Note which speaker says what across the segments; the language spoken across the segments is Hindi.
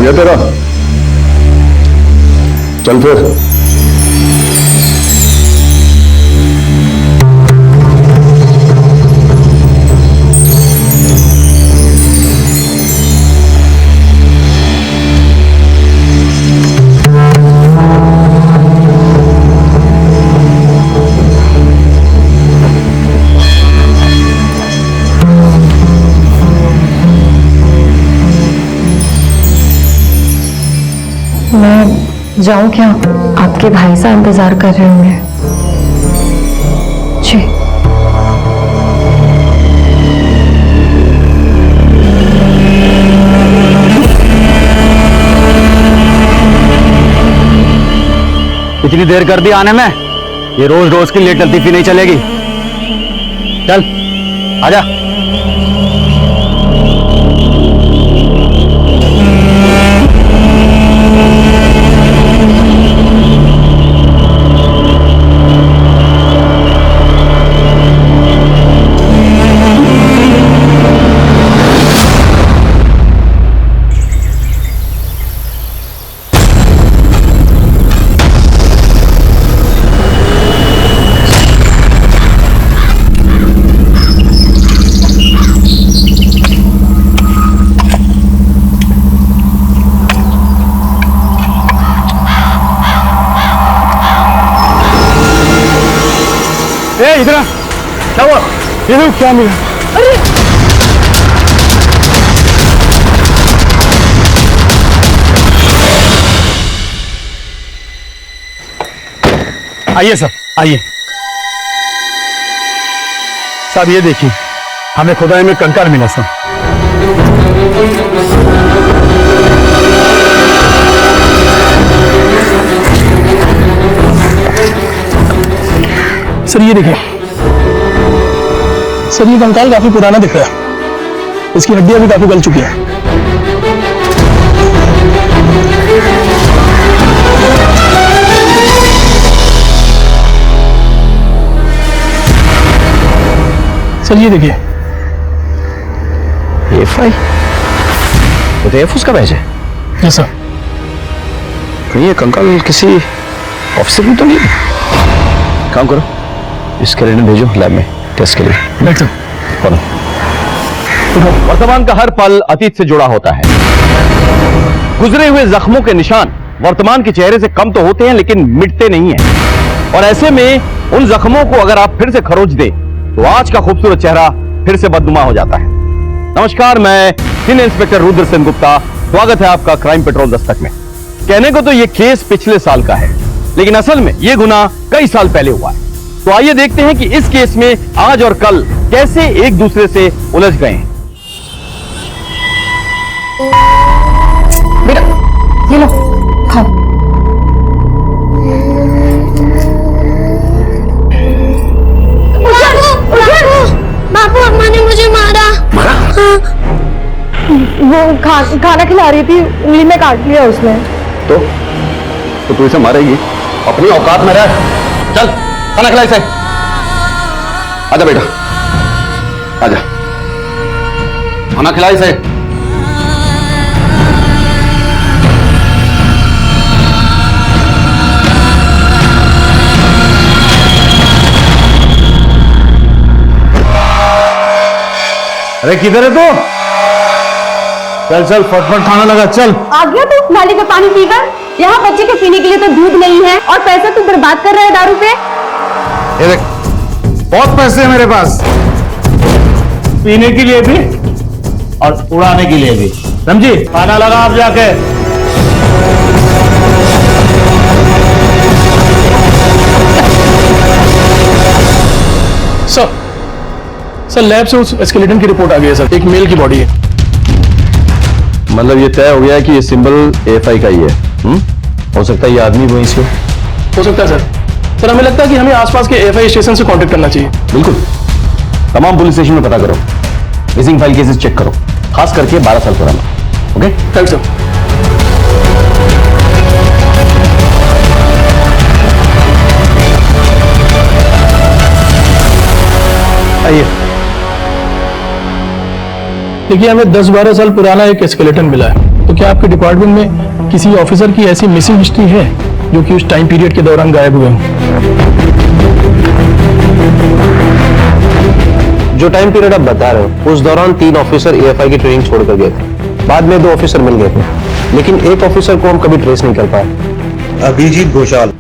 Speaker 1: गया तेरा? चल फिर।
Speaker 2: मैं जाऊं क्या? आपके भाई साहब इंतजार कर रहे होंगे। जी।
Speaker 3: इतनी देर कर दी आने में, ये रोज रोज की लेट लतीफी नहीं चलेगी। चल आजा। इधर क्या हुआ? ये क्या मिला? अरे आइए सर, आइए। साहब ये देखिए, हमें खुदाई में कंकड़ मिला सर।
Speaker 4: सर ये देखिए, सर ये कंकाल काफी पुराना दिख रहा है, इसकी हड्डियां भी काफी गल चुकी हैं। सर ये देखिए,
Speaker 1: एफआई, वो तो एफओस का बैच है।
Speaker 4: Yes sir.
Speaker 1: ये कंकाल किसी ऑफिसर में तो नहीं? काम करो, इसके लिए भेजो लैब में टेस्ट के लिए।
Speaker 4: Right sir.
Speaker 3: वर्तमान का हर पल अतीत से जुड़ा होता है। गुजरे हुए जख्मों के निशान वर्तमान के चेहरे से कम तो होते हैं, लेकिन मिटते नहीं हैं। और ऐसे में उन जख्मों को अगर आप फिर से खरोच दें, तो आज का खूबसूरत चेहरा फिर से बदनुमा हो जाता है। नमस्कार, मैं सीनियर इंस्पेक्टर रुद्र सेन गुप्ता। स्वागत है आपका क्राइम पेट्रोल दस्तक में। कहने को तो यह केस पिछले साल का है, लेकिन असल में यह गुनाह कई साल पहले हुआ है। तो आइए देखते हैं कि इस केस में आज और कल कैसे एक दूसरे से उलझ गए हैं।
Speaker 2: बेटा ये लो, खाओ।
Speaker 5: बापू, अम्मा ने मुझे मारा।
Speaker 1: मारा?
Speaker 5: हाँ।
Speaker 2: वो खाना खिला रही थी, उंगली में काट लिया उसने।
Speaker 1: तो तू इसे मारेगी? अपनी औकात में रह। चल खाना खिला इसे। आजा बेटा, आजा, खाना खिला इसे।
Speaker 3: अरे किधर है तू? चल चल फटफट खाना लगा, चल।
Speaker 2: आ गया तू नाली का पानी पीकर? यहाँ बच्चे के पीने के लिए तो दूध नहीं है, और पैसा तू बर्बाद कर रहा है दारू पे।
Speaker 3: ये देख, बहुत पैसे हैं मेरे पास, पीने के लिए भी और उड़ाने के लिए भी, समझी? खाना लगा आप जाके।
Speaker 4: सर लैब से उस स्केलेटन की रिपोर्ट आ गई है सर, एक मेल की बॉडी है।
Speaker 1: मतलब ये तय हो गया है कि ये सिंबल एफआई का ही है। हो सकता है ये आदमी वहीं से
Speaker 4: हो सकता है सर। सर हमें लगता है कि हमें आसपास के एफआई स्टेशन से कांटेक्ट करना चाहिए।
Speaker 1: बिल्कुल, तमाम पुलिस स्टेशन में पता करो, मिसिंग फाइल केसेस चेक करो, खास करके 12 साल पुराना। Okay,
Speaker 4: thank sir.
Speaker 1: आइए।
Speaker 4: देखिए, हमें 10-12 साल पुराना एक स्केलेटन मिला है। तो क्या आपके डिपार्टमेंट में किसी ऑफिसर की ऐसी मिसिंग हिस्ट्री है जो कि उस टाइम पीरियड के दौरान गायब हुए हों?
Speaker 6: जो टाइम पीरियड आप बता रहे हो उस दौरान 3 ऑफिसर एएफआई की ट्रेनिंग छोड़कर गए थे। बाद में 2 ऑफिसर मिल गए थे, लेकिन एक ऑफिसर को हम कभी ट्रेस नहीं कर पाए।
Speaker 7: अभिजीत घोषाल।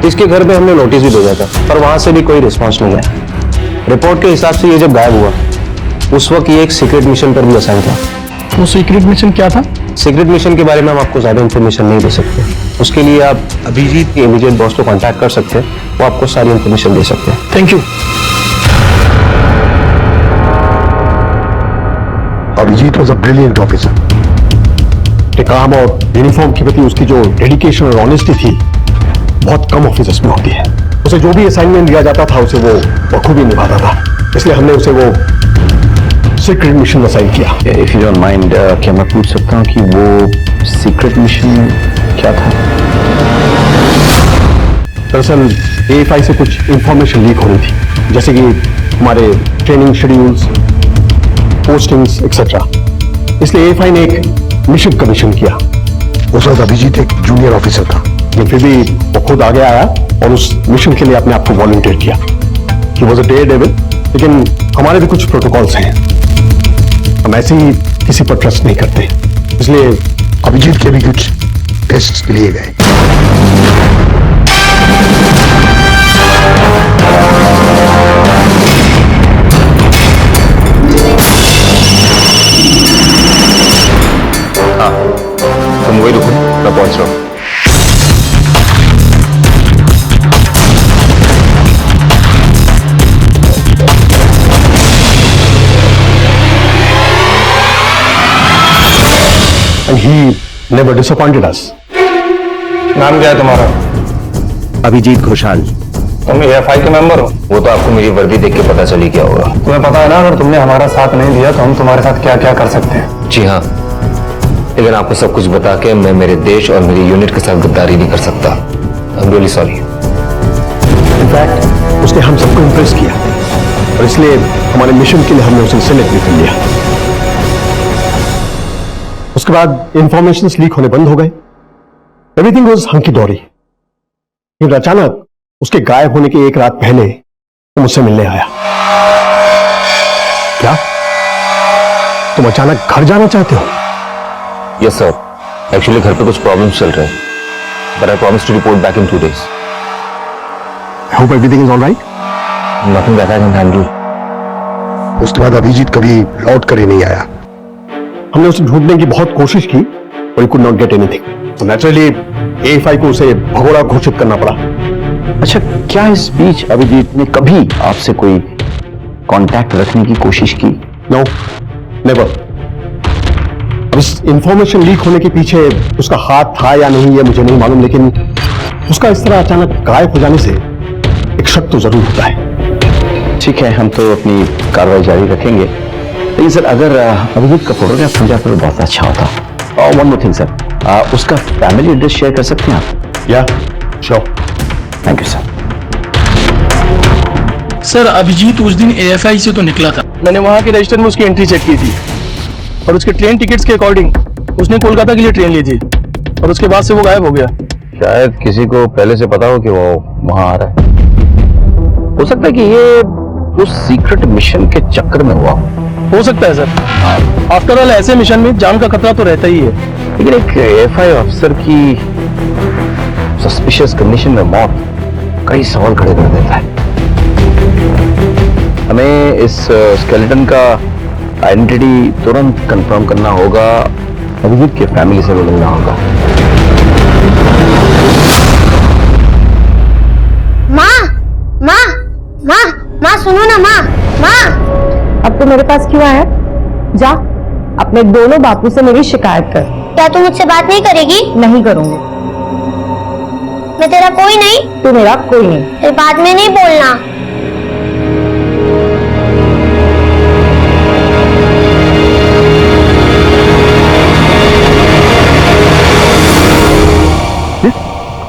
Speaker 6: इसके घर पे हमने नोटिस भी भेजा था, पर वहां से भी कोई रिस्पांस नहीं आया। रिपोर्ट के हिसाब से ये जब गायब हुआ उस वक्त ये एक सीक्रेट मिशन पर भी असाइन था।
Speaker 4: वो सीक्रेट मिशन क्या था?
Speaker 6: सीक्रेट मिशन के बारे में हम आपको ज्यादा इंफॉर्मेशन नहीं दे सकते। उसके लिए आप अभिजीत के इमीडिएट बॉस को कांटेक्ट कर सकते हैं, वो आपको सारी इंफॉर्मेशन दे सकते हैं।
Speaker 4: Thank you.
Speaker 7: Abhijeet was a brilliant officer. काम और यूनिफॉर्म के प्रति उसकी जो डेडिकेशन और ऑनेस्टी थी बहुत कम ऑफिसर्स में होती है। उसे जो भी असाइनमेंट दिया जाता था उसे वो बखूबी निभाता था, इसलिए हमने उसे वो सीक्रेट मिशन असाइन किया।
Speaker 3: इफ यू डोंट माइंड, क्या मैं पूछ सकता हूँ कि वो सीक्रेट मिशन क्या था?
Speaker 7: दरअसल एएफआई से कुछ इंफॉर्मेशन लीक हो रही थी, जैसे कि हमारे ट्रेनिंग शेड्यूल्स, पोस्टिंग्स एक्सेट्रा। इसलिए एएफआई ने एक मिशन कमीशन किया। उस वक्त अभिजीत एक जूनियर ऑफिसर था, लेकिन फिर भी वो खुद आगे आया और उस मिशन के लिए अपने आप को वॉलंटियर किया। ही वॉज अ डेयरडेविल, लेकिन हमारे भी कुछ प्रोटोकॉल्स हैं, हम ऐसे ही किसी पर ट्रस्ट नहीं करते, इसलिए अभिजीत के भी कुछ टेस्ट लिए गए।
Speaker 3: तुम वही रुको, मैं पहुंच रहा हूं।
Speaker 7: And he never disappointed us.
Speaker 6: नाम क्या है तुम्हारा?
Speaker 3: अभिजीत घोषाल।
Speaker 6: तुम एएफआई के मेंबर हो?
Speaker 3: वो तो आपको मेरी वर्दी देख के पता चली क्या होगा।
Speaker 6: तुम्हें पता है ना, अगर तुमने हमारा साथ नहीं दिया तो हम तुम्हारे साथ क्या क्या कर सकते हैं।
Speaker 3: जी हाँ, लेकिन आपको सब कुछ बता के मैं मेरे देश और मेरी यूनिट के साथ गद्दारी नहीं कर सकता। I am really sorry.
Speaker 7: In fact उसने हम सबको इम्प्रेस किया और इसलिए हमारे मिशन के लिए हमने उसे सिलेक्ट भी कर लिया। उसके बाद इंफॉर्मेशन लीक होने बंद हो गए, एवरीथिंग वाज हंकी डोरी। फिर अचानक उसके गायब होने के एक रात पहले वो मुझसे मिलने आया। क्या तुम अचानक घर जाना चाहते हो?
Speaker 3: यस सर, एक्चुअली घर पे कुछ प्रॉब्लम्स चल रहे हैं, but I promise to report back in 2 days।
Speaker 7: I hope everything is all right.
Speaker 3: Nothing that I can handle.
Speaker 7: उसके बाद अभिजीत कभी लौट कर ही नहीं आया। हमने उसे ढूंढने की बहुत कोशिश की और कुड नॉट गेट एनीथिंग, तो नेचुरली एएफआई को उसे भगोड़ा घोषित करना पड़ा।
Speaker 3: अच्छा, क्या इस बीच अभिजीत ने कभी आपसे कोई कांटेक्ट रखने की कोशिश की?
Speaker 7: No, never. अब इस इंफॉर्मेशन लीक होने के पीछे उसका हाथ था या नहीं ये मुझे नहीं मालूम, लेकिन उसका इस तरह अचानक गायब हो जाने से एक शक तो जरूर होता है।
Speaker 3: ठीक है, हम तो अपनी कार्रवाई जारी रखेंगे, लेकिन सर अगर अभिजीत का फोटोग्राफ मिल जाता तो बहुत अच्छा होता। और वन मोर थिंग सर, उसका फैमिली एड्रेस शेयर कर सकते हैं आप?
Speaker 7: या sure.
Speaker 3: Thank you sir.
Speaker 4: Sir Abhijeet उस दिन एएफआई से तो निकला था, मैंने वहां के रजिस्टर में उसकी एंट्री चेक की थी और उसके ट्रेन टिकट्स के अकॉर्डिंग उसने कोलकाता के लिए ट्रेन ली थी और उसके बाद से वो गायब हो गया।
Speaker 3: शायद किसी को पहले से पता हो कि वो वहां आ रहा है। हो सकता है कि ये उस सीक्रेट मिशन के चक्कर में हुआ
Speaker 4: हो सकता है सर। आफ्टर ऑल ऐसे मिशन में जान का खतरा तो रहता ही है।
Speaker 3: लेकिन एक एएफआई ऑफिसर की सस्पिशियस कंडीशन में मौत कई सवाल खड़े कर देता है। हमें इस स्केलेटन का आइडेंटिटी तुरंत कंफर्म करना होगा, अभिजीत के फैमिली से मिलना होगा।
Speaker 5: माँ माँ माँ माँ सुनो ना माँ माँ।
Speaker 2: अब तो मेरे पास क्यों आया? जा अपने दोनों बापू से मेरी शिकायत कर।
Speaker 5: क्या तू मुझसे बात नहीं करेगी?
Speaker 2: नहीं करूंगी।
Speaker 5: मैं तेरा कोई नहीं?
Speaker 2: तू मेरा कोई नहीं।
Speaker 5: फिर बाद में नहीं बोलना।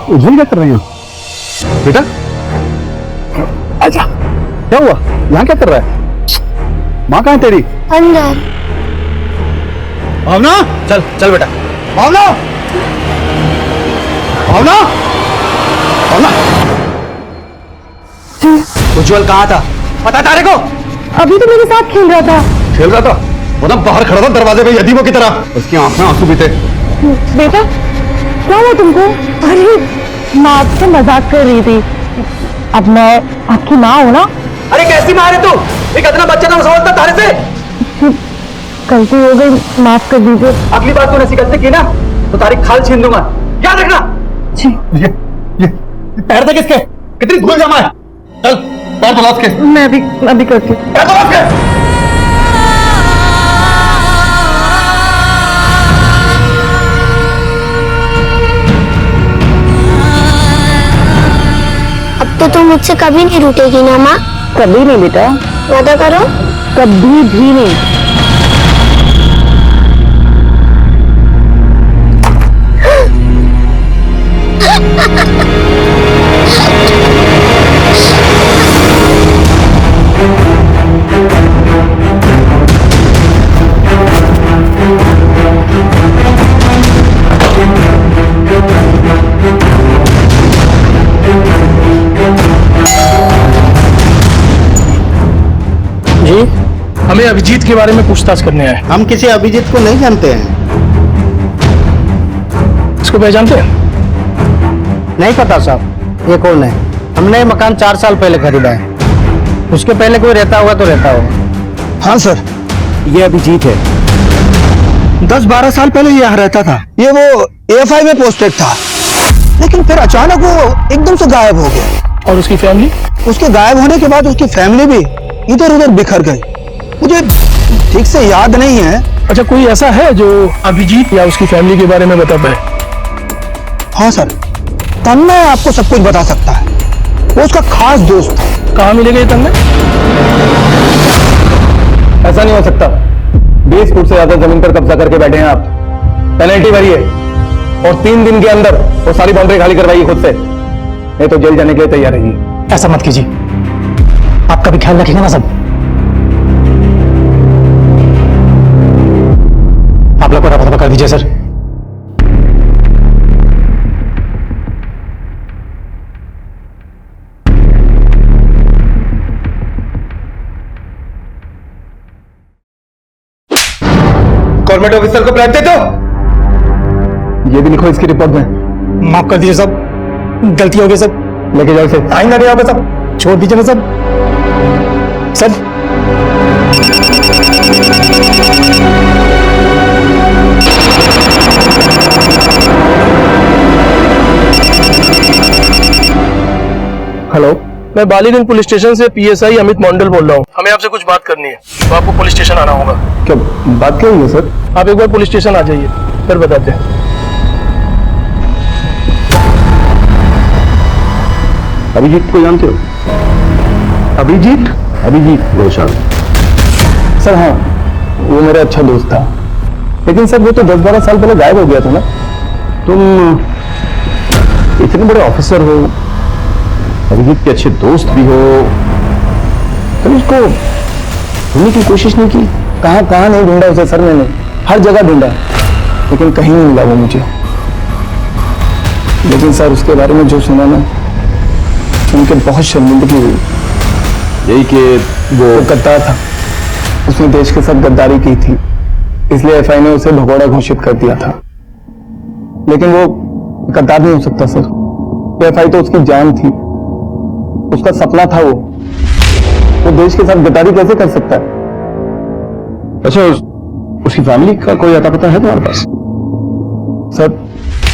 Speaker 7: उधर क्या कर रही हो बेटा? आजा। क्या हुआ? यहाँ क्या कर रहा है? माँ कहाँ है तेरी?
Speaker 5: अंदर।
Speaker 1: भावना,
Speaker 3: चल चल बेटा।
Speaker 1: भावना, भावना, भावना।
Speaker 3: उज्जवल कहाँ था, पता है तारे को?
Speaker 2: अभी तो मेरे साथ खेल रहा था।
Speaker 1: खेल रहा था, मतलब बाहर खड़ा था दरवाजे पे यतीमों की तरह। उसकी आंख में आंसू भी थे।
Speaker 2: बेटा क्या हुआ तुमको? अरे मैं आपसे मजाक कर रही थी। अब मैं आपकी माँ हूँ ना।
Speaker 3: अरे कैसी माँ है तू? एक इतना बच्चा ना समझता तारे से।
Speaker 2: गलती हो गई, माफ कर दीजिए।
Speaker 3: अगली बार तूने ऐसी गलती की ना तो तारी खाल छीन दूंगा, याद रखना।
Speaker 1: ये पैर थे किसके? कितनी धूल जमा है। चल पैर तो के।
Speaker 2: मैं अभी करती हूँ।
Speaker 1: पैर तो के।
Speaker 5: अब तो तुम मुझसे कभी नहीं रूठेगी ना माँ?
Speaker 2: कभी नहीं बेटा,
Speaker 5: वादा करो।
Speaker 2: कभी भी नहीं।
Speaker 4: जी, हमें अभिजीत के बारे में पूछताछ करने आए।
Speaker 8: हम किसी अभिजीत को नहीं जानते हैं।
Speaker 4: इसको पहचानते हैं?
Speaker 8: नहीं पता साहब, ये कौन है? हमने ये मकान 4 साल पहले खरीदा है। उसके पहले कोई रहता होगा तो रहता होगा।
Speaker 7: हाँ सर, ये अभिजीत है। 10-12 साल पहले ये यहाँ रहता था। ये वो AFI में पोस्टेड था, लेकिन फिर अचानक वो एकदम से गायब हो गया।
Speaker 4: और उसकी फैमिली?
Speaker 7: उसके गायब होने के बाद उसकी फैमिली भी इधर उधर बिखर गई। मुझे ठीक से याद नहीं है।
Speaker 4: अच्छा, कोई ऐसा है जो अभिजीत या उसकी फैमिली के बारे में बता पाए?
Speaker 7: हाँ सर, तन्मय आपको सब कुछ बता सकता है। वो उसका खास दोस्त था।
Speaker 4: कहाँ मिलेगा ये तन्मय?
Speaker 3: ऐसा नहीं हो सकता। 20 फुट से ज्यादा जमीन पर कब्जा करके बैठे हैं आप। पेनल्टी भरिए और 3 दिन के अंदर वो सारी बाउंड्री खाली करवाइए खुद से, नहीं तो जेल जाने के लिए तैयार रहिए।
Speaker 8: ऐसा मत कीजिए, आपका भी ख्याल रखेगा ना सब। आप लोग को रफा दफा कर दीजिए सर।
Speaker 1: गवर्नमेंट ऑफिसर को ब्लैक दे दो।
Speaker 7: ये भी लिखो इसकी रिपोर्ट में।
Speaker 8: माफ कर दीजिए सब, गलती हो गई सब।
Speaker 7: लेके जाओ इसे।
Speaker 8: आइंदा नहीं होगा सब, छोड़ दीजिए ना सब। सर
Speaker 7: हेलो,
Speaker 4: मैं बालीगंज पुलिस स्टेशन से PSI अमित मंडल बोल रहा हूँ। हमें आपसे कुछ बात करनी है, तो आपको पुलिस स्टेशन आना होगा।
Speaker 7: क्या बात क्या हुई है सर?
Speaker 4: आप एक बार पुलिस स्टेशन आ जाइए, फिर बताते हैं।
Speaker 3: अभिजीत को जानते हो? अभिजीत घोषाल।
Speaker 7: सर हाँ, वो मेरा अच्छा दोस्त था, लेकिन सर वो तो 10-12 साल पहले गायब हो गया था ना।
Speaker 3: तुम इतने बड़े ऑफिसर हो, अभिजीत के अच्छे दोस्त भी हो, तुम उसको ढूंढने की कोशिश नहीं की?
Speaker 7: कहाँ नहीं ढूंढा उसे सर, मैंने हर जगह ढूंढा, लेकिन कहीं नहीं मिला वो मुझे। लेकिन सर उसके बारे में जो सुना ना, सुन के बहुत शर्मिंदगी हुई।
Speaker 3: यही कि
Speaker 7: वो गद्दार था, उसने देश के साथ गद्दारी की थी, इसलिए FI ने उसे भगोड़ा घोषित कर दिया था। लेकिन वो गद्दार नहीं हो सकता सर, FI तो उसकी जान थी, उसका सपना था। वो देश के साथ गद्दारी कैसे कर सकता है?
Speaker 3: अच्छा, उसकी फैमिली का कोई अता पता है तुम्हारे पास?
Speaker 7: सर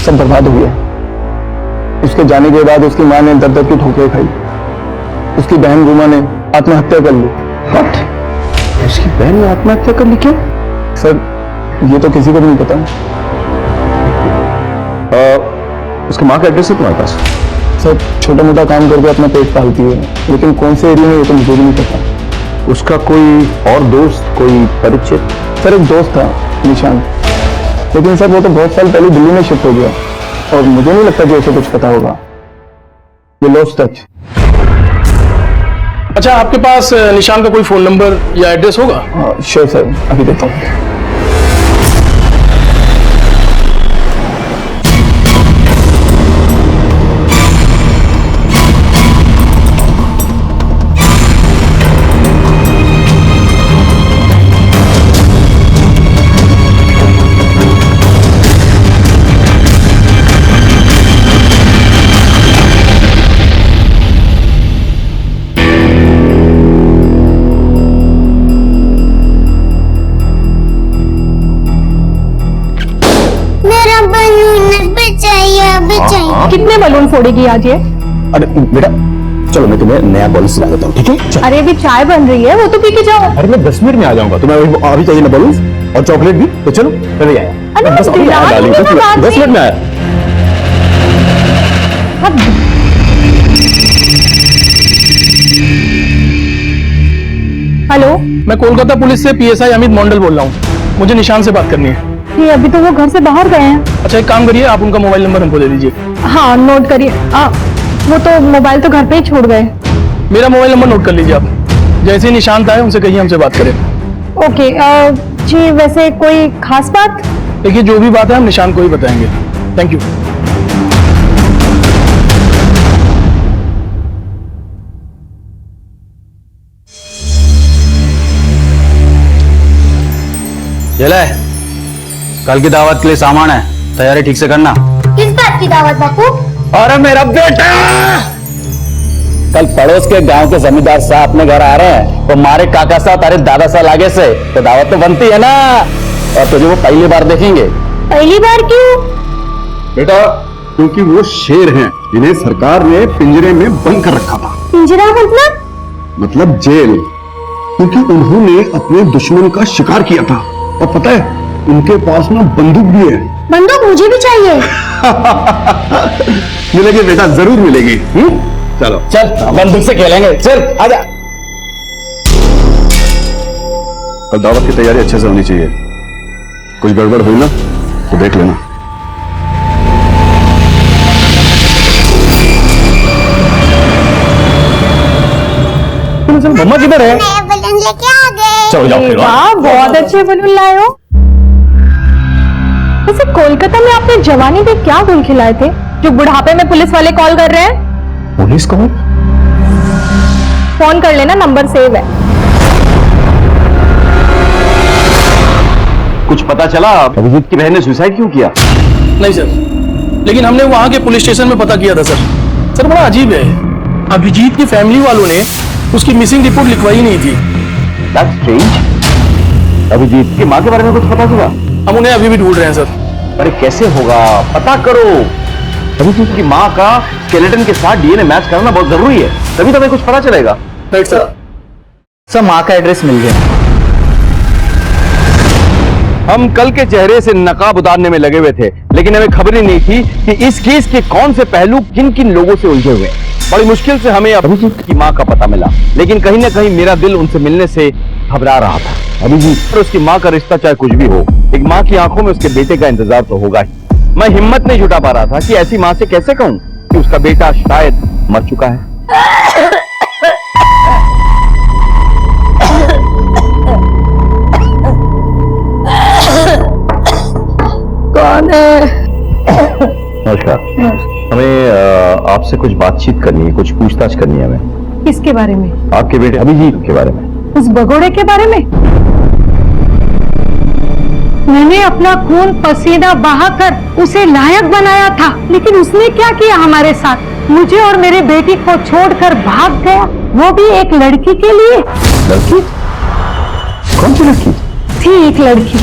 Speaker 7: सब बर्बाद हो गया। उसके जाने के बाद उसकी मां ने दर की ठोकरें खाई, उसकी बहन रूमा ने आत्महत्या कर ली।
Speaker 3: What? उसकी बहन ने आत्महत्या कर ली? क्यों?
Speaker 7: सर ये तो किसी को भी नहीं पता।
Speaker 3: उसकी माँ का एड्रेस है तुम्हारे पास?
Speaker 7: सर छोटा मोटा काम करके अपना पेट पालती है, लेकिन कौन से एरिया में ये तो मुझे भी नहीं पता।
Speaker 3: उसका कोई और दोस्त, कोई परिचित?
Speaker 7: सर एक दोस्त था निशान, लेकिन सर वो तो बहुत साल पहले दिल्ली में शिफ्ट हो गया, और मुझे नहीं लगता कि उसे कुछ पता होगा। ये लॉस्ट टच।
Speaker 4: अच्छा, आपके पास निशान का कोई फोन नंबर या एड्रेस होगा?
Speaker 7: श्योर सर, अभी देता हूँ।
Speaker 5: बलून बचाइए बचाइए।
Speaker 2: कितने बलून फोड़ेगी आज ये?
Speaker 7: अरे बेटा चलो मैं तुम्हें नया बॉल सिला देता हूँ, ठीक है? चल।
Speaker 2: अरे अभी चाय बन रही है, वो तो पी के जाओ।
Speaker 7: अरे मैं 10 मिनट में आ जाऊंगा, तुम्हें अभी चाहिए ना बलून और चॉकलेट भी, तो चलो चले आया।
Speaker 2: अरे
Speaker 7: बस अभी आया डार्लिंग, 10 मिनट में आया।
Speaker 2: हेलो,
Speaker 4: मैं कोलकाता पुलिस से पीएसआई अमित मंडल बोल रहा हूँ। मुझे निशान से बात करनी है।
Speaker 2: ये अभी तो वो घर से बाहर गए हैं।
Speaker 4: अच्छा एक काम करिए, आप उनका मोबाइल नंबर हमको दे दीजिए।
Speaker 2: हाँ नोट करिए। वो तो मोबाइल तो घर पे ही छोड़ गए।
Speaker 4: मेरा मोबाइल नंबर नोट कर लीजिए आप। जैसे ही निशांत आए उनसे कहिए हमसे बात करें।
Speaker 2: ओके। जी वैसे कोई खास बात?
Speaker 4: देखिए जो भी बात है हम निशांत को ही बताएंगे। Thank you.
Speaker 6: चले, कल की दावत के लिए सामान है, तैयारी ठीक से करना।
Speaker 5: किस बात की दावत बापू?
Speaker 6: अरे मेरा बेटा, कल पड़ोस के गांव के जमींदार साहब अपने घर आ रहे हैं, तो हमारे काका साहब तारे दादा साहब आगे से, तो दावत तो बनती है ना। और तुझे वो पहली बार देखेंगे।
Speaker 5: पहली बार क्यों?
Speaker 7: बेटा क्योंकि वो शेर हैं जिन्हें सरकार ने पिंजरे में बंद कर रखा था।
Speaker 5: पिंजरा
Speaker 7: मतलब जेल, क्योंकि उन्होंने अपने दुश्मन का शिकार किया था। और पता है उनके पास ना बंदूक भी है।
Speaker 5: बंदूक मुझे भी चाहिए।
Speaker 7: मिलेगी बेटा, जरूर मिलेगी। चलो
Speaker 6: चल बंदूक से खेलेंगे, चल आजा।
Speaker 7: कल दावत की तैयारी अच्छे से होनी चाहिए, कुछ गड़बड़ हुई ना तो देख लेना।
Speaker 6: मम्मा किधर है?
Speaker 5: नया बलून लेके आ गए।
Speaker 6: चलो जाओ फिर।
Speaker 2: वाह बहुत अच्छे बलून लाए हो। वैसे कोलकाता में आपने जवानी में क्या गुल खिलाए थे जो बुढ़ापे में पुलिस वाले कॉल कर रहे हैं?
Speaker 7: पुलिस कौन?
Speaker 2: फोन कर लेना, नंबर सेव है।
Speaker 3: कुछ पता चला अभिजीत की बहन ने सुसाइड क्यों किया?
Speaker 4: नहीं सर, लेकिन हमने वहां के पुलिस स्टेशन में पता किया था सर। सर बड़ा अजीब है, अभिजीत की फैमिली वालों ने उसकी मिसिंग रिपोर्ट लिखवाई नहीं थी।
Speaker 3: That's strange। अभिजीत की माँ के बारे में कुछ पता चला?
Speaker 4: हम उन्हें अभी भी ढूंढ रहे हैं सर।
Speaker 3: अरे कैसे होगा, पता करो। अभिजीत की माँ का स्केलेटन के साथ डीएनए मैच करना बहुत जरूरी है, तभी तो हमें कुछ पता चलेगा।
Speaker 4: Right sir.
Speaker 6: सर माँ का एड्रेस मिल गया।
Speaker 3: हम कल के चेहरे से नकाब उतारने में लगे हुए थे, लेकिन हमें खबर ही नहीं थी कि इस केस के कौन से पहलू किन किन लोगों से उलझे हुए। बड़ी मुश्किल से हमें अभिजीत की माँ का पता मिला, लेकिन कहीं ना कहीं मेरा दिल उनसे मिलने से घबरा रहा था। अभिजीत और उसकी माँ का रिश्ता चाहे कुछ भी हो, एक माँ की आंखों में उसके बेटे का इंतजार तो होगा ही। मैं हिम्मत नहीं जुटा पा रहा था कि ऐसी माँ से कैसे कहूँ कि उसका बेटा शायद मर चुका है।
Speaker 2: कौन है?
Speaker 3: नमस्कार। हमें आपसे कुछ बातचीत करनी है, कुछ पूछताछ करनी है हमें।
Speaker 2: किसके बारे में?
Speaker 3: आपके बेटे अभिजीत के बारे में।
Speaker 2: उस भगोड़े के बारे में? मैंने अपना खून पसीना बहाकर उसे लायक बनाया था, लेकिन उसने क्या किया हमारे साथ? मुझे और मेरे बेटी को छोड़कर भाग गया, वो भी एक लड़की के लिए।
Speaker 3: लड़की? कौन सी लड़की?
Speaker 2: थी एक लड़की।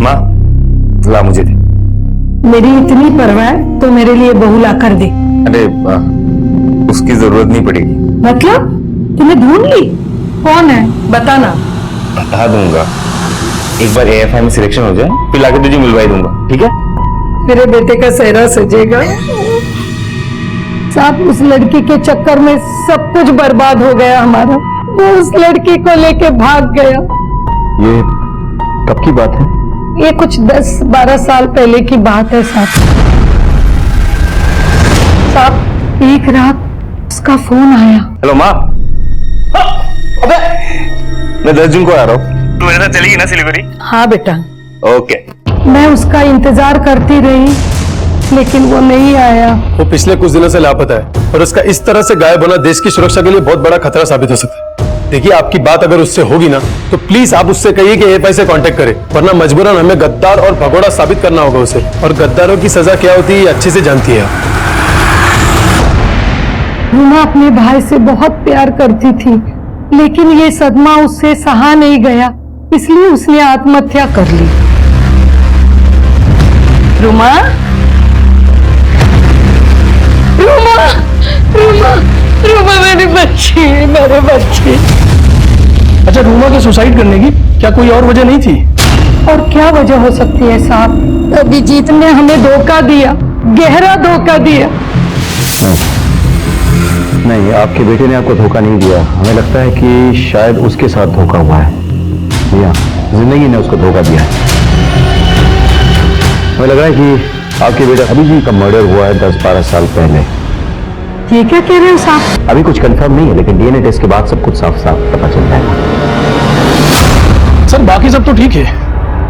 Speaker 6: माँ ला मुझे दे।
Speaker 2: मेरी इतनी परवाह है तो मेरे लिए बहू ला कर दे।
Speaker 6: अरे उसकी जरूरत नहीं पड़ेगी।
Speaker 2: मतलब तुम्हें ढूंढ ली? कौन है बताना।
Speaker 6: बता दूंगा, एक बार एएफआई में सिलेक्शन हो जाए फिर लाके तुझे मिलवाई दूंगा, ठीक है?
Speaker 2: मेरे बेटे का सेहरा सजेगा। साहब उस लड़की के चक्कर में सब कुछ बर्बाद हो गया हमारा। वो उस लड़की को लेके भाग गया।
Speaker 3: ये कब की बात है?
Speaker 2: ये कुछ 10-12 साल पहले की बात है साहब। साहब एक रात उसका फोन आया।
Speaker 6: हेलो माँ। अबे मैं 10 जून को आ रहा हूँ, तू मेरे साथ चलेगी ना सिलीगुड़ी?
Speaker 2: हाँ बेटा।
Speaker 6: ओके।
Speaker 2: मैं उसका इंतजार करती रही लेकिन वो नहीं आया।
Speaker 4: वो पिछले कुछ दिनों से लापता है और उसका इस तरह से गायब होना देश की सुरक्षा के लिए बहुत बड़ा खतरा साबित हो सकता है। देखिए आपकी बात अगर उससे होगी ना तो प्लीज आप उससे कहिए कि एएफआई से कांटेक्ट करे, वरना मजबूरन हमें गद्दार और भगोड़ा साबित करना होगा उसे। और गद्दारों की सजा क्या होती है ये अच्छे से जानती है आप।
Speaker 2: रूमा अपने भाई से बहुत प्यार करती थी, लेकिन ये सदमा उससे सहा नहीं गया, इसलिए उसने आत्महत्या कर ली। रूमा, रूमा, रूमा, रूमा मेरी बच्ची, मेरे बच्ची।
Speaker 9: अच्छा, रूमा के सुसाइड करने की क्या कोई और वजह नहीं थी?
Speaker 2: और क्या वजह हो सकती है साहब? अभिजीत ने हमें धोखा दिया, गहरा धोखा दिया।
Speaker 3: नहीं, आपके बेटे ने आपको धोखा नहीं दिया। हमें लगता है कि शायद उसके साथ धोखा हुआ है, या जिंदगी ने उसको धोखा दिया है। हमें लग रहा है कि आपके बेटे अभिजीत का मर्डर हुआ है 10-12 साल पहले।
Speaker 2: ये क्या कह रहे हो साहब?
Speaker 3: अभी कुछ कंफर्म नहीं है, लेकिन डीएनए टेस्ट के बाद सब कुछ साफ साफ पता चल जाएगा।
Speaker 9: सर, बाकी सब तो ठीक है,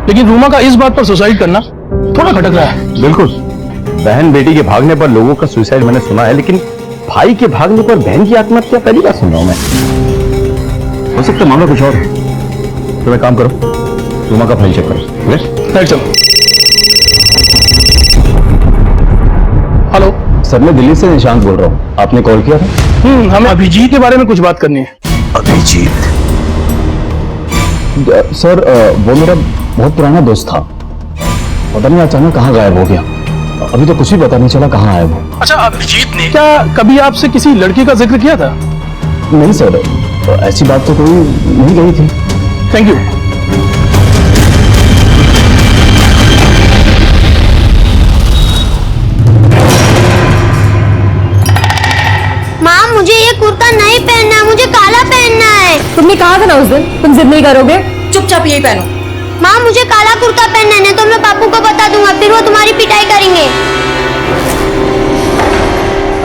Speaker 9: लेकिन रूमा का इस बात पर सुसाइड करना थोड़ा खटक रहा है।
Speaker 3: बिल्कुल, बहन बेटी के भागने पर लोगों का सुसाइड मैंने सुना है, लेकिन भाई के भागने पर बहन की आत्महत्या पहली बार सुन रहा हूं मैं। हो सकता है मामला कुछ और है। तो मैं काम करो, रूमा का फाइल चेक करो।
Speaker 9: Right sir. हेलो
Speaker 3: सर, मैं दिल्ली से निशांत बोल रहा हूँ। आपने कॉल किया था?
Speaker 9: हमें अभिजीत के बारे में कुछ बात करनी है।
Speaker 3: अभिजीत? सर, वो मेरा बहुत पुराना दोस्त था। पता नहीं अचानक कहाँ गायब हो गया। अभी तो कुछ भी पता नहीं चला कहाँ आया वो।
Speaker 9: अच्छा, अभिजीत ने क्या कभी आपसे किसी लड़की का जिक्र किया था?
Speaker 3: नहीं सर, ऐसी बात तो कोई नहीं कही थी।
Speaker 9: Thank you.
Speaker 5: माँ, मुझे ये कुर्ता नहीं पहनना, मुझे काला पहनना है।
Speaker 2: तुमने कहा था ना उस दिन तुम जिद नहीं करोगे, चुपचाप यही पहनो।
Speaker 5: माँ, मुझे काला कुर्ता पहनना है, नहीं तो मैं पापू को बता दूंगा, फिर वो तुम्हारी पिटाई करेंगे।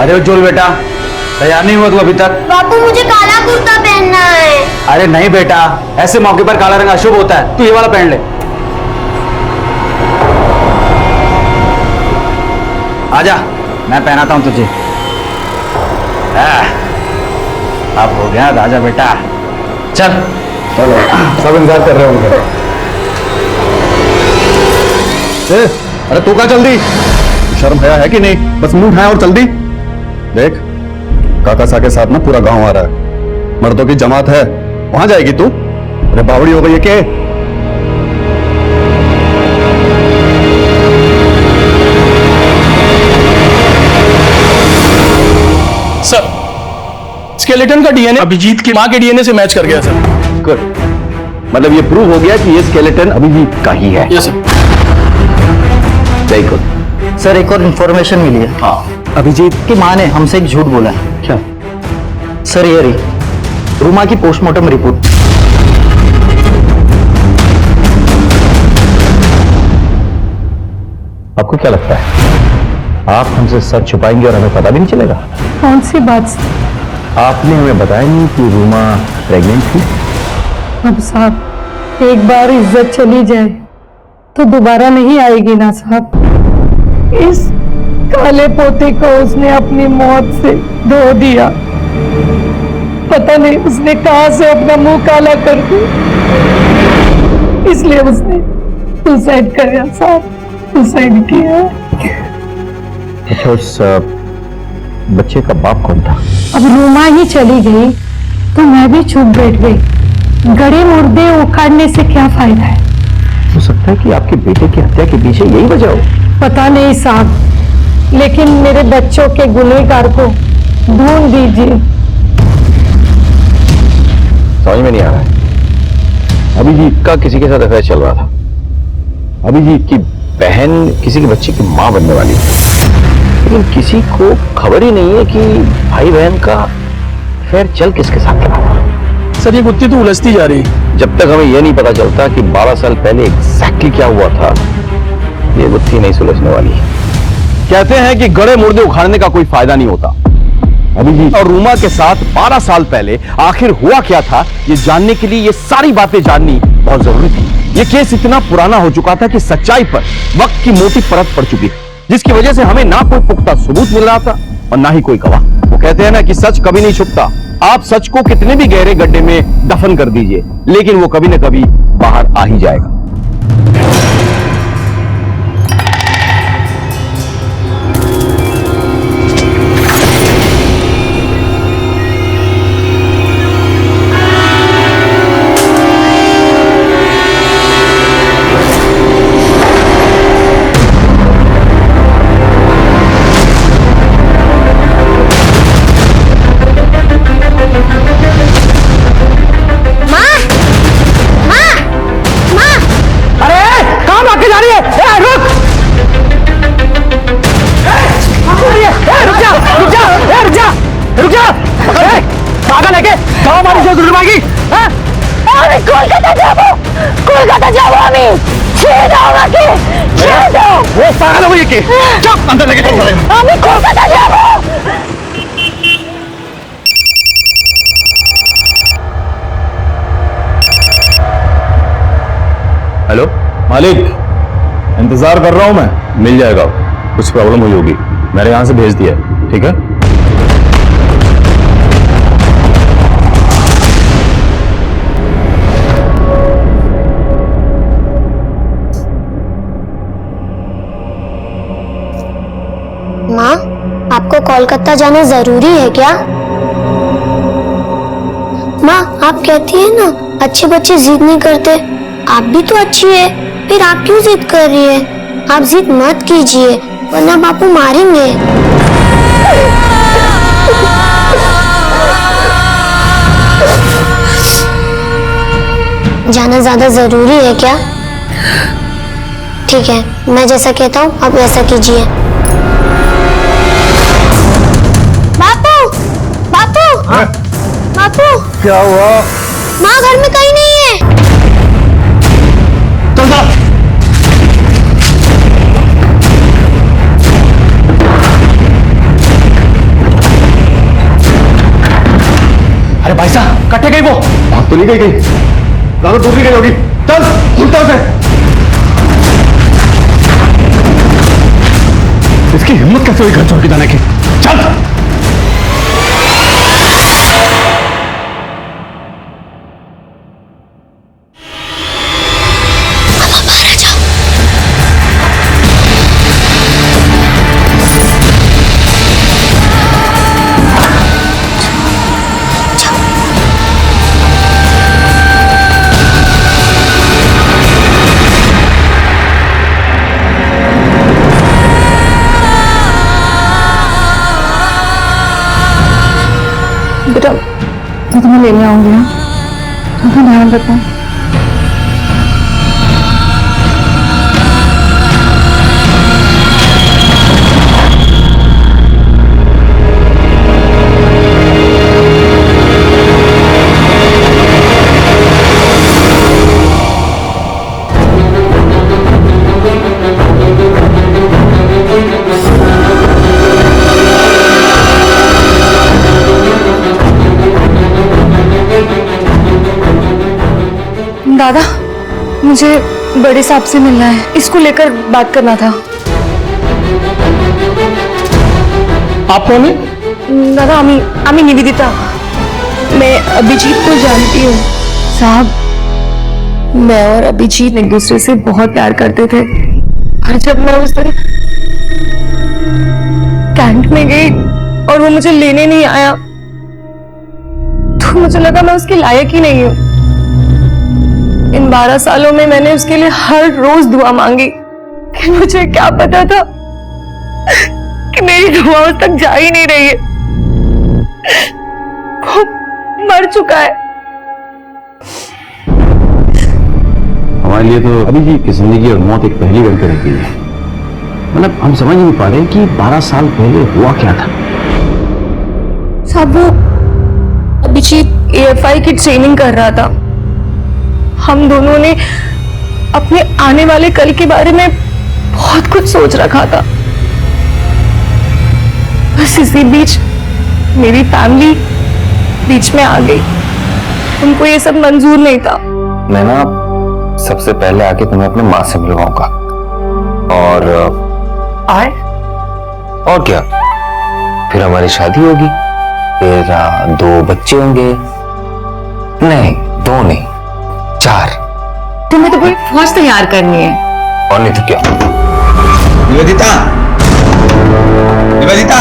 Speaker 6: अरे उज्जवल बेटा, तैयार नहीं हुआ तू अभी तक?
Speaker 5: पापू, मुझे काला कुर्ता पहनना है।
Speaker 6: अरे नहीं बेटा, ऐसे मौके पर काला रंग अशुभ होता है। तू ये वाला पहन ले। आजा, मैं पहनाता हूं तुझे। अब हो गया राजा बेटा। चल
Speaker 7: चलो, सब इंतजार कर रहे होंगे।
Speaker 1: अरे तू क्या जल्दी? शर्म हया है कि नहीं? बस मुंह उठाया और जल्दी। देख, काका सा के साथ ना पूरा गांव आ रहा है, मर्दों की जमात है, वहां जाएगी तू? अरे बावड़ी हो गई है के?
Speaker 9: सर, स्केलेटन का डीएनए अभिजीत की मां के डीएनए से मैच कर गया सर।
Speaker 3: गुड, मतलब ये प्रूव हो गया कि ये स्केलेटन अभिजीत का ही है।
Speaker 9: Yes sir.
Speaker 3: Very good.
Speaker 8: Sir, एक और इन्फॉर्मेशन मिली है।
Speaker 3: हाँ,
Speaker 8: अभिजीत की मां ने हमसे एक झूठ बोला है।
Speaker 3: क्या?
Speaker 8: सर, ये रही रूमा की पोस्टमार्टम रिपोर्ट।
Speaker 3: आपको क्या लगता है आप हमसे सच छुपाएंगे और हमें पता भी नहीं चलेगा?
Speaker 2: कौन सी बात?
Speaker 3: आपने हमें बताया नहीं कि रूमा प्रेग्नेंट थी।
Speaker 2: अब साहब, एक बार इज्जत चली जाए तो दोबारा नहीं आएगी ना साहब। इस काले पोते को उसने अपनी मौत से धो दिया। पता नहीं उसने कहां से अपना मुंह काला कर दिया, इसलिए उसने सुसाइड किया साहब, सुसाइड किया।
Speaker 3: अच्छा, उस बच्चे का बाप कौन था?
Speaker 2: अब रूमा ही चली गई तो मैं भी चुप बैठ गई। गड़े मुर्दे उखाड़ने से क्या फायदा है?
Speaker 3: हो सकता है कि आपके बेटे की हत्या के पीछे यही वजह हो।
Speaker 2: पता नहीं साहब, लेकिन मेरे बच्चों के गुनहगार को ढूंढ दीजिए।
Speaker 3: समझ में नहीं आ रहा है। अभिजीत का किसी के साथ अफेयर चल रहा था। अभिजीत की बहन किसी के बच्चे की मां बनने वाली थी, लेकिन किसी को खबर ही नहीं है कि भाई बहन का अफेयर चल किसके साथ रहा था।
Speaker 9: सर, ये गुत्थी तो उलझती जा रही।
Speaker 3: जब तक हमें यह नहीं पता चलता कि 12 साल पहले एग्जैक्टली क्या हुआ था, ये गुत्थी नहीं सुलझने वाली। कहते हैं कि गड़े मुर्दे उखाड़ने का कोई फायदा नहीं होता। अभिजीत और रूमा के साथ 12 साल पहले आखिर हुआ क्या था, ये जानने के लिए ये सारी बातें जाननी बहुत जरूरी थी। ये केस इतना पुराना हो चुका था कि सच्चाई पर वक्त की मोटी परत पड़ चुकी थी, जिसकी वजह से हमें ना कोई पुख्ता सबूत मिल रहा था और ना ही कोई गवाह। वो कहते हैं ना कि सच कभी नहीं छुपता। आप सच को कितने भी गहरे गड्ढे में दफन कर दीजिए, लेकिन वो कभी न कभी बाहर आ ही जाएगा। पागल है के गाँव हमारी जो जुड़वाएगी?
Speaker 2: আমি কলকাতা যাব আমি ছেড়ে দাও আমাকে ছেড়ে দাও
Speaker 3: वो पागल हो ये के चुप अंदर लेके चल रहे
Speaker 2: আমি কলকাতা যাব
Speaker 3: हेलो मालिक, इंतजार कर रहा हूं मैं। मिल जाएगा, कुछ प्रॉब्लम हुई होगी, मेरे यहां से भेज दिया है, ठीक है?
Speaker 5: माँ, आपको कोलकाता जाना जरूरी है क्या? माँ, आप कहती है ना अच्छे बच्चे जिद नहीं करते। आप भी तो अच्छी है, फिर आप क्यों जिद कर रही है? आप जिद मत कीजिए वरना बापू मारेंगे। जाना ज्यादा जरूरी है क्या? ठीक है, मैं जैसा कहता हूँ आप वैसा कीजिए। बापू, बापू, बापू,
Speaker 3: क्या हुआ?
Speaker 5: माँ घर में कहीं नहीं है।
Speaker 3: चल जा। अरे भाई साहब, कटे गई वो? भाग तो नहीं गई, ज्यादा दूर नहीं गई होगी। चल उल्टा से। इसकी हिम्मत कैसे हुई घर छोड़ के जाने की? चल।
Speaker 2: बेटा मैं तुम्हें लेने आऊंगी। अपना ध्यान रखना। दादा, मुझे बड़े साहब से मिलना है, इसको लेकर बात करना था।
Speaker 9: आप कौन है?
Speaker 2: दादा, अमी निवेदिता। मैं अभिजीत को जानती हूँ। साहब, मैं और अभिजीत एक दूसरे से बहुत प्यार करते थे, और जब मैं उस दिन कैंट में गई और वो मुझे लेने नहीं आया तो मुझे लगा मैं उसके लायक ही नहीं हूँ। इन 12 सालों में मैंने उसके लिए हर रोज दुआ मांगी, कि मुझे क्या पता था कि मेरी दुआ उस तक जा ही नहीं रही है। वो मर चुका है।
Speaker 3: हमारे लिए तो अभिजीत की जिंदगी और मौत एक पहली बनकर रह गई है। मतलब हम समझ नहीं पा रहे कि 12 साल पहले हुआ क्या था।
Speaker 2: साहब, वो अभिजीत AFI की ट्रेनिंग कर रहा था। हम दोनों ने अपने आने वाले कल के बारे में बहुत कुछ सोच रखा था। बस इसी बीच मेरी फैमिली बीच में आ गई। उनको ये सब मंजूर नहीं था।
Speaker 10: मैं ना सबसे पहले आके तुम्हें अपनी माँ से मिलवाऊंगा और क्या, फिर हमारी शादी होगी, फिर 2 बच्चे होंगे। नहीं, 2 नहीं, 4।
Speaker 2: तुम्हें तो पूरी फौज तैयार करनी है।
Speaker 10: और नहीं तो क्या।
Speaker 1: निवेदिता, निवेदिता,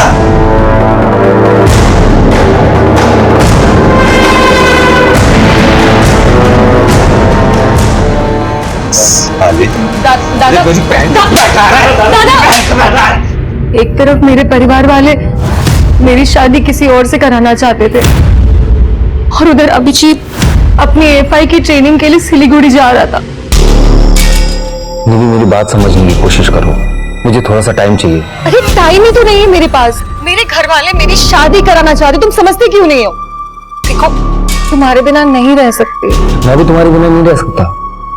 Speaker 2: दादा, एक तरफ मेरे परिवार वाले मेरी शादी किसी और से कराना चाहते थे, और उधर अभिजीत अपनी AFI की ट्रेनिंग के लिए सिलीगुड़ी जा रहा था।
Speaker 10: मेरी बात समझने की कोशिश करो, मुझे थोड़ा सा टाइम चाहिए।
Speaker 2: अरे टाइम ही तो नहीं है मेरे पास।
Speaker 11: मेरे घर वाले मेरी शादी कराना चाहते, तुम समझते क्यों नहीं हो? देखो, तुम्हारे बिना नहीं रह सकती।
Speaker 6: मैं भी तुम्हारे बिना नहीं रह सकता।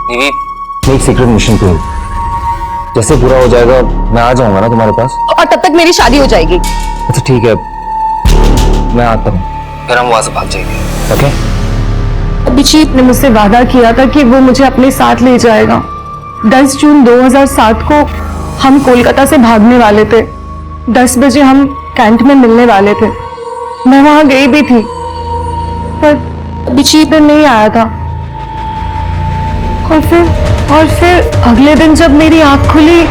Speaker 6: मैं एक सीक्रेट मिशन पे हूँ, जैसे पूरा हो जाएगा मैं आ जाऊंगा ना तुम्हारे पास,
Speaker 11: और तब तक मेरी शादी हो जाएगी।
Speaker 6: अच्छा ठीक है, मैं आता हूँ, फिर हम वहां से भाग जाएंगे। ओके?
Speaker 11: अभिजीत ने मुझसे वादा किया था कि वो मुझे अपने साथ ले जाएगा। 10 जून 2007 को हम कोलकाता से भागने वाले थे। 10 बजे हम कैंट में मिलने वाले थे। मैं वहां गई भी थी, पर अभिजीत नहीं आया था। और फिर अगले दिन जब मेरी आंख खुली,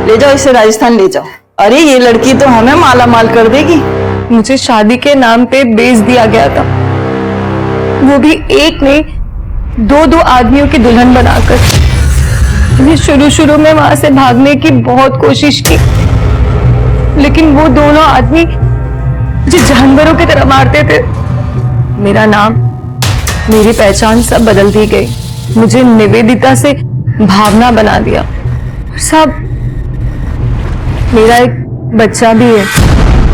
Speaker 12: ले जाओ इसे राजस्थान ले जाओ। अरे ये लड़की तो हमें माला माल कर देगी।
Speaker 11: मुझे शादी के नाम पे बेच दिया गया था, वो भी एक ने 2-2 आदमियों की दुल्हन बनाकर। मैंने शुरू में वहां से भागने की बहुत कोशिश की, लेकिन वो दोनों आदमी मुझे जानवरों की तरह मारते थे। मेरा नाम, मेरी पहचान सब बदल दी गई। मुझे निवेदिता से भावना बना दिया। सब, मेरा एक बच्चा भी है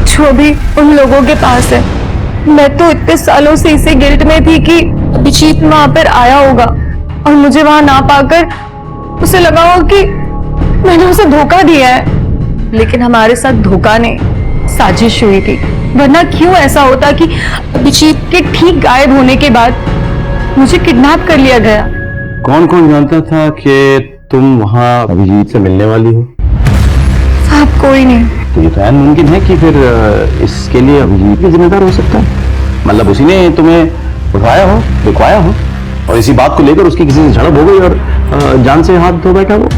Speaker 11: जो भी उन लोगों के पास है। मैं तो इतने सालों से इसे गिल्ट में थी कि अभिजीत वहां पर आया होगा और मुझे वहां ना पाकर उसे लगा हो कि मैंने उसे धोखा दिया है। लेकिन हमारे साथ धोखा नहीं, साजिश हुई थी। वरना क्यों ऐसा होता कि अभिजीत के ठीक गायब होने के बाद मुझे किडनैप कर लिया गया।
Speaker 3: कौन कौन जानता था कि तुम वहां अभिजीत से मिलने वाली हो?
Speaker 11: साहब, कोई नहीं।
Speaker 3: तो ये तो ऐन मुमकिन है कि फिर इसके लिए अभिजीत भी जिम्मेदार हो सकता है। मतलब उसी ने तुम्हें उठाया हो, दिखवाया हो, और इसी बात को लेकर उसकी किसी से झड़प हो गई और जान से हाथ धो बैठा वो।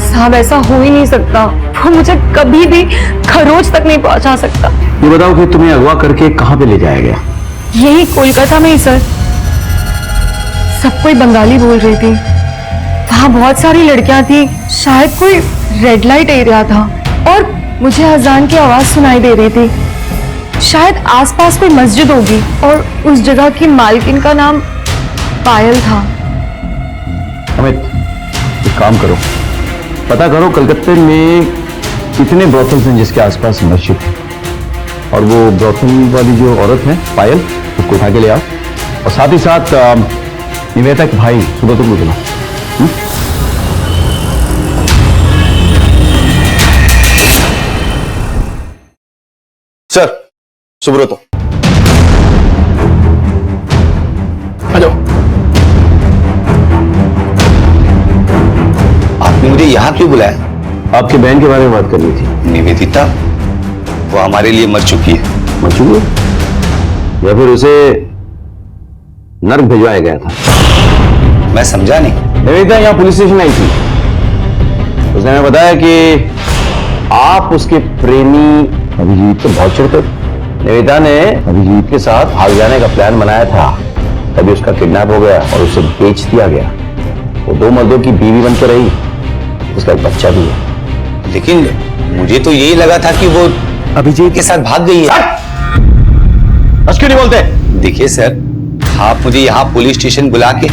Speaker 11: साहब, ऐसा हो ही नहीं सकता। वो मुझे कभी भी खरोच तक नहीं पहुंचा सकता।
Speaker 3: ये बताओ कि तुम्हें अगवा करके कहां पे ले जाया गया?
Speaker 11: यही कोलकाता में ही सर। सब कोई बंगाली बोल रही थी। वहां बहुत सारी लड़कियां थी। शायद कोई रेड लाइट एरिया था और मुझे अजान की आवाज सुनाई दे रही थी। शायद आसपास कोई मस्जिद होगी और उस जगह की मालकिन का नाम पायल था।
Speaker 3: अमित, एक काम करो, पता करो कलकत्ते में कितने ब्रोथल्स हैं जिसके आसपास मस्जिद है, और वो ब्रोथल वाली जो औरत है पायल, उसको उठा के ले आओ। और साथ ही साथ निवेदिता के भाई सुब्रत को बुलाओ।
Speaker 1: सर, सुब्रत
Speaker 9: आ जाओ।
Speaker 10: आपने मुझे यहाँ क्यों बुलाया?
Speaker 3: आपकी बहन के बारे में बात करनी थी।
Speaker 10: निवेदिता, वो हमारे लिए मर चुकी है।
Speaker 3: मर चुकी है? या फिर उसे नर्क भिजवाया गया था?
Speaker 10: मैं समझा नहीं।
Speaker 3: निवेदिता यहाँ पुलिस स्टेशन आई थी। उसने हमें बताया कि आप उसके प्रेमी अभिजीत को बहुत चिढ़ते थे। निवेदिता ने अभिजीत के साथ भाग जाने का प्लान बनाया था, तभी उसका किडनैप हो गया और उसे बेच दिया गया। वो 2 मर्दों की बीवी बनकर रही, उसका एक बच्चा भी है।
Speaker 10: लेकिन मुझे तो यही लगा था कि वो अभिजीत के साथ भाग गई है।
Speaker 3: बस क्यों नहीं बोलते?
Speaker 10: देखिए सर, आप मुझे यहाँ पुलिस स्टेशन बुला के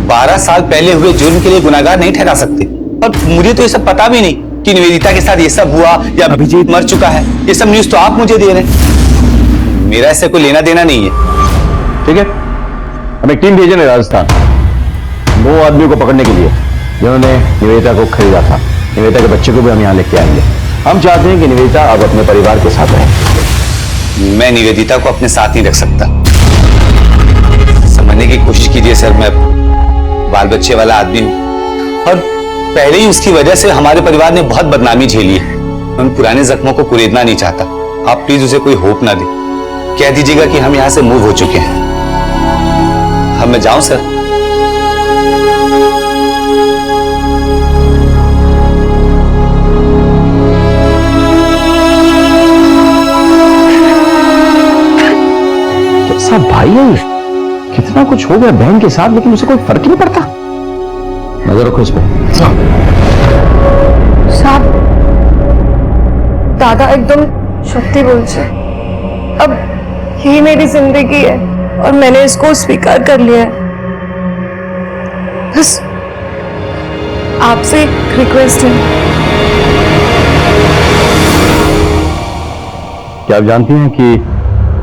Speaker 10: 12 साल पहले हुए जुर्म के लिए गुनाहगार नहीं ठहरा सकते। और मुझे तो ये सब पता भी नहीं कि निवेदिता के साथ ये सब हुआ या अभिजीत मर चुका है। ये सब न्यूज तो आप मुझे दे रहे हैं। मेरा इससे कोई लेना देना नहीं है।
Speaker 3: ठीक है, हम एक टीम भेजे राजस्थान 2 आदमियों को पकड़ने के लिए जिन्होंने निवेदिता को खरीदा था। निवेदिता के बच्चे को भी हम यहाँ लेके आएंगे। हम चाहते हैं कि निवेदिता अब अपने परिवार के साथ रहे।
Speaker 10: मैं निवेदिता को अपने साथ नहीं रख सकता। समझने की कोशिश कीजिए सर, मैं बाल बच्चे वाला आदमी हूं और पहले ही उसकी वजह से हमारे परिवार ने बहुत बदनामी झेली है। मैं उन पुराने जख्मों को कुरेदना नहीं चाहता। आप प्लीज उसे कोई होप ना दे। कह दीजिएगा कि हम यहां से मूव हो चुके हैं। अब मैं जाऊं सर?
Speaker 3: कैसा भाई है ये? कितना कुछ हो गया बहन के साथ, लेकिन उसे कोई फर्क नहीं पड़ता। नजर रखो इस पे।
Speaker 11: साहब, दादा एकदम सत्य बोलছে। अब यही मेरी जिंदगी है और मैंने इसको स्वीकार कर लिया है। बस आपसे एक रिक्वेस्ट है।
Speaker 3: क्या आप जानती हैं कि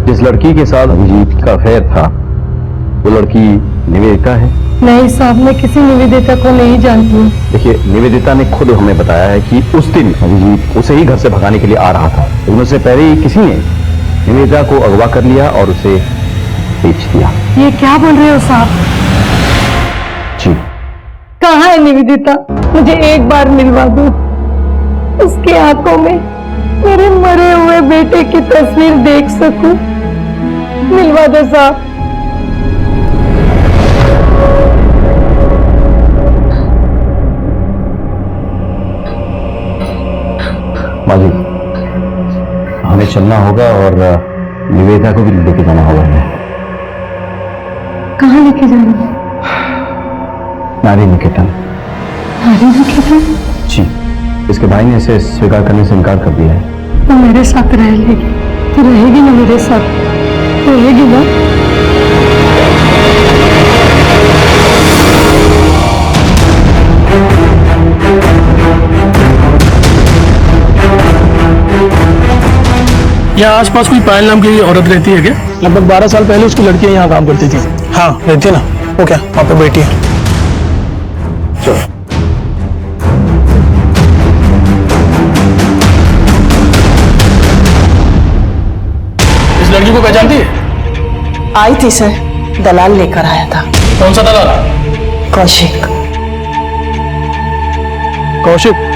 Speaker 3: जिस लड़की के साथ अभिजीत का अफेयर था वो लड़की निवेदिता है?
Speaker 2: नहीं साहब, मैं किसी निवेदिता को नहीं जानती हूँ।
Speaker 3: देखिए, निवेदिता ने खुद हमें बताया है कि उस दिन अभिजीत उसे ही घर से भगाने के लिए आ रहा था, लेकिन उससे पहले ही किसी ने निवेदिता को अगवा कर लिया और उसे बेच दिया।
Speaker 2: ये क्या बोल रहे हो साहब?
Speaker 3: जी।
Speaker 2: कहाँ है निवेदिता? मुझे एक बार मिलवा दो। उसकी आंखों में मेरे मरे हुए बेटे की तस्वीर देख सकूं। मिलवा दो साहब।
Speaker 3: माजी, हमें चलना होगा और निवेदिता को भी लेके जाना होगा।
Speaker 2: कहाँ लेके जाना?
Speaker 3: नारी निकेतन।
Speaker 2: नारी निकेतन?
Speaker 3: जी, इसके भाई ने इसे स्वीकार करने से इनकार कर दिया है।
Speaker 2: तो मेरे साथ रह लेगी? तो रहेगी ना मेरे साथ? रहेगी ना?
Speaker 9: यहाँ आसपास कोई पायल नाम की औरत रहती है क्या? लगभग 12 साल पहले उसकी लड़कियां यहाँ काम करती थी। हाँ रहती है ना। वो क्या वहाँ पे बैठी है? चलो। इस लड़की को पहचानती है?
Speaker 12: आई थी सर, दलाल लेकर आया था।
Speaker 9: कौन सा दलाल?
Speaker 12: कौशिक।
Speaker 9: कौशिक?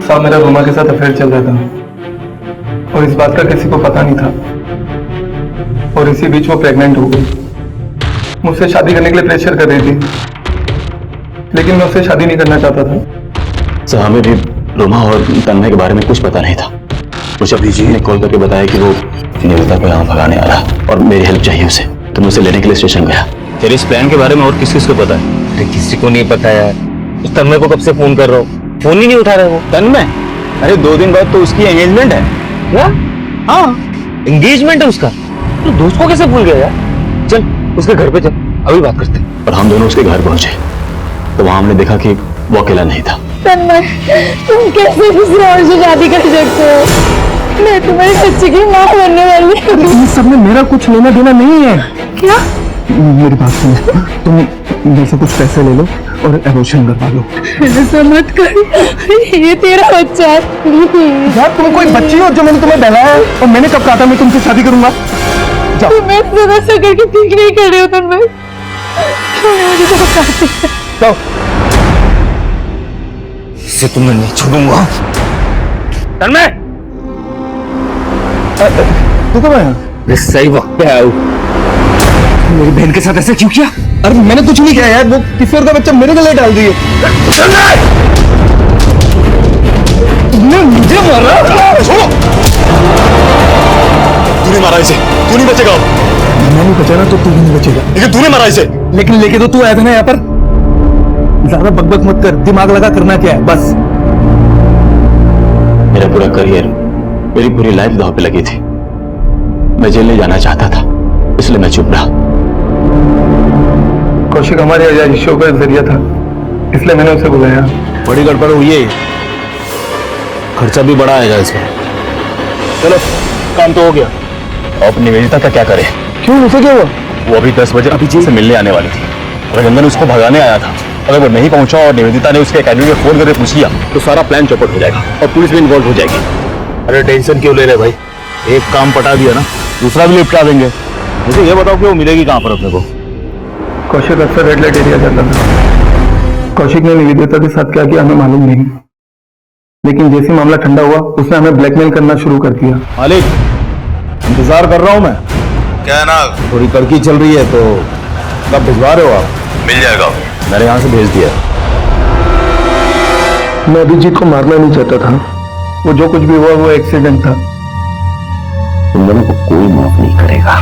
Speaker 13: साहब, मेरा रोमा के साथ अफेयर चल रहा था और इस बात का किसी को पता नहीं था और इसी बीच वो प्रेग्नेंट हो गई। मुझसे शादी करने के लिए प्रेशर कर रही थी, लेकिन मैं उससे शादी नहीं करना चाहता था।
Speaker 6: सर, हमें भी रोमा और तन्मय के बारे में कुछ पता नहीं था। मुझे अभिजीत ने कॉल करके बताया कि वो निवेदिता को यहाँ भगाने आ रहा और मेरी हेल्प चाहिए उसे, तो मैं उसे लेने के लिए स्टेशन गया। तेरे इस प्लान के बारे में और किस किस को पता है?
Speaker 10: अरे किसी को नहीं पता यार। उस तन्मय को कब से फोन कर रहा हूँ, फोन ही नहीं उठा रहे वो।
Speaker 6: तन्मय? अरे 2 दिन बाद तो उसकी एंगेजमेंट है।
Speaker 10: क्या? हाँ, एंगेजमेंट है उसका। तो दोस्त को कैसे भूल गया यार? चल उसके घर पे चल, अभी बात करते हैं।
Speaker 6: और हम दोनों उसके घर पहुंचे तो वहां हमने देखा कि वो अकेला नहीं था।
Speaker 2: तन्मय, तुम कैसे किसी और से शादी कर सकते हो? मैं तुम्हारे बच्चे की माँ बनने वाली हूँ।
Speaker 13: इन सब में मेरा कुछ लेना देना नहीं है।
Speaker 2: क्या?
Speaker 13: मेरी बात सुनो, तुम मेरे से कुछ पैसे ले लो और एबॉर्शन करवा लो।
Speaker 2: ऐसा मत कर, ये तेरा बच्चा है।
Speaker 13: यार तुम कोई बच्ची हो जो मैंने तुम्हें बहलाया है, और मैंने कब कहा था मैं तुमसे शादी करूंगा? जाओ।
Speaker 2: तुम मेरे से वैसा करके ठीक नहीं कर रहे हो तन्मय। मुझे तो बताते हैं।
Speaker 13: जाओ।
Speaker 10: इसे तुम्हें नहीं छोड़ूंगा। तन्मय,
Speaker 13: तू कब आया?
Speaker 10: सही वक्त पे आया हूँ। मेरी बहन के साथ ऐसा क्यों किया?
Speaker 13: अरे मैंने कुछ नहीं किया यार, वो किसी और का बच्चा मेरे गले डाल दिए। तुमने मुझे मारा?
Speaker 6: छोड़ो! तूने मारा इसे, तू नहीं बचेगा।
Speaker 13: मैं नहीं बचा ना तो तू भी नहीं बचेगा।
Speaker 6: लेकिन तूने मारा इसे।
Speaker 13: लेकिन लेके तो तू आया था ना यहाँ पर। ज्यादा बकबक मत कर, दिमाग लगा करना क्या है बस।
Speaker 6: मेरा पूरा करियर, मेरी पूरी लाइफ दांव पे लगी थी। मैं जेल नहीं जाना चाहता था, इसलिए मैं चुप रहा।
Speaker 13: कौशिक हमारे आजादी का जरिया था, इसलिए मैंने उसे बुलाया।
Speaker 6: बड़ी गड़बड़ हुई है, खर्चा भी बड़ा आएगा इसमें।
Speaker 9: चलो, काम तो हो गया।
Speaker 6: अब निवेदिता का क्या करे?
Speaker 13: क्यों, उसे क्या हुआ?
Speaker 6: वो अभी 10 बजे अभिजीत से मिलने आने वाली थी। रविंदर उसको भगाने आया था। अगर वो नहीं पहुंचा और निवेदिता ने उसके अकेडमी में फोन करके पूछ लिया तो सारा प्लान चौपट हो जाएगा और पुलिस भी इन्वॉल्व हो जाएगी।
Speaker 3: अरे टेंशन क्यों ले रहे भाई, एक काम पटा दिया ना, दूसरा भी निपटा देंगे। मुझे ये बताओ कि वो मिलेगी कहाँ पर अपने को?
Speaker 13: कौशिक अक्सर रेड लाइट एरिया जाता था। कौशिक ने निवेदिता के साथ क्या किया हमें मालूम नहीं, लेकिन जैसे मामला ठंडा हुआ उसने हमें ब्लैकमेल करना शुरू कर दिया।
Speaker 3: मालिक, इंतजार कर रहा हूं मैं।
Speaker 10: क्या ना,
Speaker 3: थोड़ी कड़की चल रही है तो
Speaker 6: कब भिजवा रहे हो आप?
Speaker 3: मिल जाएगा।
Speaker 6: मेरे यहाँ से भेज दिया।
Speaker 13: मैं अभिजीत को मारना नहीं चाहता था, वो जो कुछ भी हुआ वो एक्सीडेंट था।
Speaker 6: तुम दोनों को कोई माफ नहीं करेगा।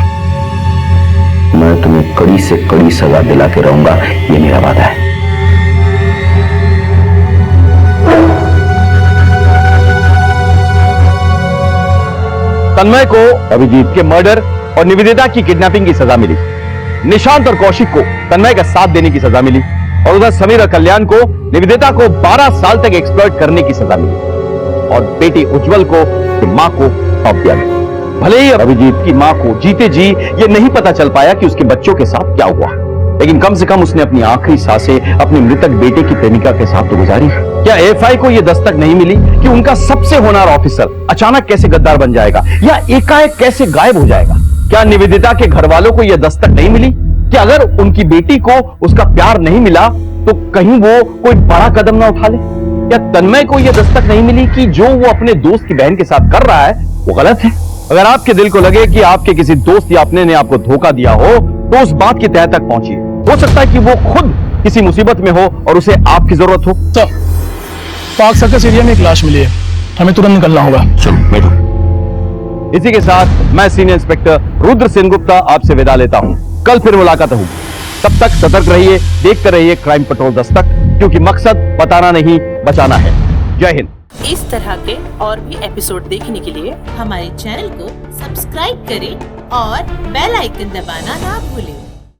Speaker 6: मैं तुम्हें कड़ी से कड़ी सजा दिला के रहूंगा, ये मेरा वादा है।
Speaker 3: तन्मय को अभिजीत के मर्डर और निवेदिता की किडनैपिंग की सजा मिली। निशांत और कौशिक को तन्मय का साथ देने की सजा मिली और उधर समीर और कल्याण को निवेदिता को 12 साल तक एक्सप्लॉइट करने की सजा मिली और बेटी उज्जवल को उसकी मां को सौंप दिया गया। भले ही अभिजीत की मां को जीते जी ये नहीं पता चल पाया कि उसके बच्चों के साथ क्या हुआ, लेकिन कम से कम उसने अपनी आखिरी सांसें अपनी मृतक बेटे की प्रेमिका के साथ तो गुजारी। क्या एएफआई को यह दस्तक नहीं मिली कि उनका सबसे होनहार ऑफिसर अचानक कैसे गद्दार बन जाएगा या एकाएक कैसे गायब हो जाएगा? क्या निवेदिता के घर वालों को यह दस्तक नहीं मिली कि अगर उनकी बेटी को उसका प्यार नहीं मिला तो कहीं वो कोई बड़ा कदम ना उठा ले? क्या तन्मय को यह दस्तक नहीं मिली कि जो वो अपने दोस्त की बहन के साथ कर रहा है वो गलत है? अगर आपके दिल को लगे कि आपके किसी दोस्त या अपने ने आपको धोखा दिया हो तो उस बात की तह तक पहुंचिए। हो सकता है कि वो खुद किसी मुसीबत में हो और उसे आपकी जरूरत हो।
Speaker 9: तो पाक सर्कस एरिया में एक लाश मिली है, हमें तुरंत निकलना होगा।
Speaker 3: चलो बैठो। इसी के साथ मैं सीनियर इंस्पेक्टर रुद्र सेनगुप्ता आपसे विदा लेता हूं। कल फिर मुलाकात होगी, तब तक सतर्क रहिए, देखते रहिए क्राइम पेट्रोल दस्तक, क्योंकि मकसद बताना नहीं बचाना है। जय हिंद।
Speaker 14: इस तरह के और भी एपिसोड देखने के लिए हमारे चैनल को सब्सक्राइब करें और बेल आइकन दबाना ना भूलें।